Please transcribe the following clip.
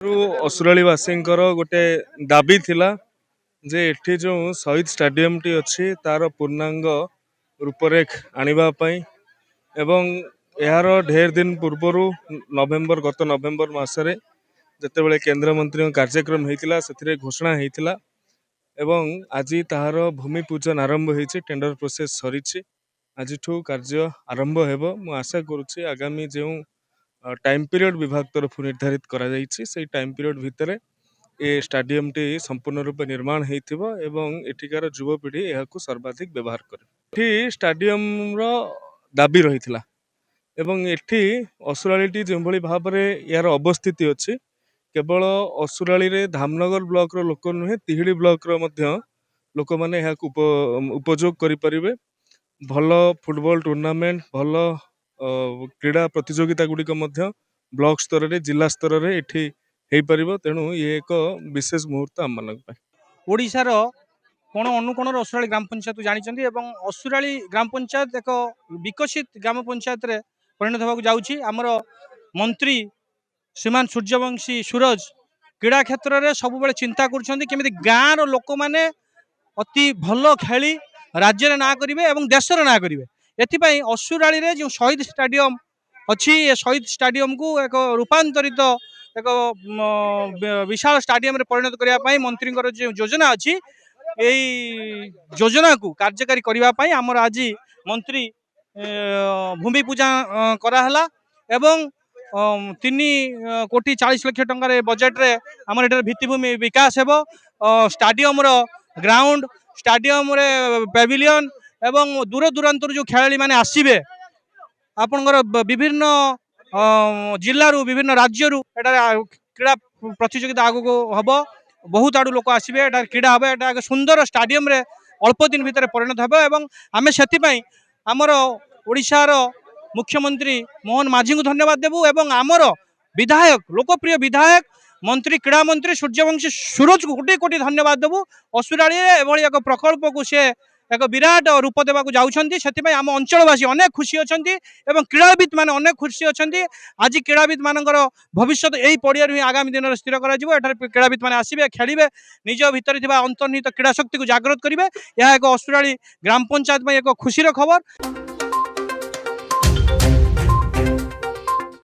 असुरालीवासींकर गोटे दाबी थिला जे एठी जो शहीद स्टाडियम टी अच्छी तार पूर्णांग रूपरेख आनिबापई एवं यार ढेर दिन पूर्वर नवेम्बर गत नवेम्बर मासरे जितेबाला केंद्र मंत्री कार्यक्रम होता से घोषणा होता एवं आज तार भूमि पूजन आरंभ होती टेंडर प्रोसेस सरी आज कार्य आरंभ हो आशा करुच्ची आगामी जो टाइम पीरियड विभाग तरफ निर्धारित करा से टाइम पीरियड भितर ये स्टाडियम टी संपूर्ण रूप निर्माण होइथिबो एवं एठिकार युवपीढ़ी यह सर्वाधिक व्यवहार करे। स्टाडियम रो दाबी रही एवं एठी असुराली जो भाव में यार अवस्थिति अच्छी केवल असुराली धामनगर ब्लॉक रो लोक नुहे तिहिड़ी ब्लॉक रो मध्य लोक मैंने उपयोग करें भल फुटबॉल टूर्नामेंट भल क्रीड़ा प्रतियोगिता गुड़िक ब्लॉक स्तर रे जिला स्तर रे एठी हो पार तेणु ये एक विशेष मुहूर्त आम मान ओडिशार कोण अनुकोण असुराली ग्राम पंचायत जानी असुराली ग्राम पंचायत एक विकसित ग्राम पंचायत रे परिणत होगा जाऊँगी आमर मंत्री श्रीमान सूर्यवंशी सूरज क्रीड़ा क्षेत्र में सब चिंता करमी गाँव लोक मैंने अति भल खेली राज्य ना करेंगे और देशर ना करेंगे एपाई असुराली रे जो शहीद स्टाडियम अच्छी शहीद स्टाडियम को एक रूपांतरित एक विशाल स्टाडियम रे परिणत करने मंत्री जो योजना अच्छी यही योजना को कार्यकारी करने आमर आज मंत्री भूमि पूजा कराला एवं 3,40,00,000 टंकार बजेट रे आमर एटार भित्तिभूमि विकास हेबो स्टाडियम रो ग्राउंड स्टाडियम रे पेविलियन एवं दूर दूरांतर जो खेलाड़ी माने आसीबे आपनकर विभिन्न जिल्लारू विभिन्न राज्यरू एटार क्रीड़ा प्रतियोगिता आगो हम बहुत आड़ू लोक आसबे एटार क्रीड़ा हम एटा एक सुंदर स्टाडियम रे अल्प दिन भितर परिणत हेबो एवं आमे सेतिपई आमर ओडिशार मुख्यमंत्री मोहन माझी को धन्यवाद देबू एवं आमर विधायक लोकप्रिय विधायक मंत्री क्रीड़ा मंत्री सूर्यवंशी सूरज को कोटी कोटी धन्यवाद देबू असुराली एभली एक प्रकल्प को सी एक विराट रूप देवा से आम अंचलवासी अनेक खुशी अच्छा और क्रीड़ाविद मैंने अनेक खुशी अच्छा आज क्रीड़ाविद मानकर भविष्य यही पड़िया ही आगामी दिन में स्थिर कर क्रीड़ाविद मैंने आसबे खेलिए निज भितर अंतर्निहित क्रीड़ा शक्ति को जागृत करेंगे यह एक असुराली ग्राम पंचायत में एक खुशी खबर।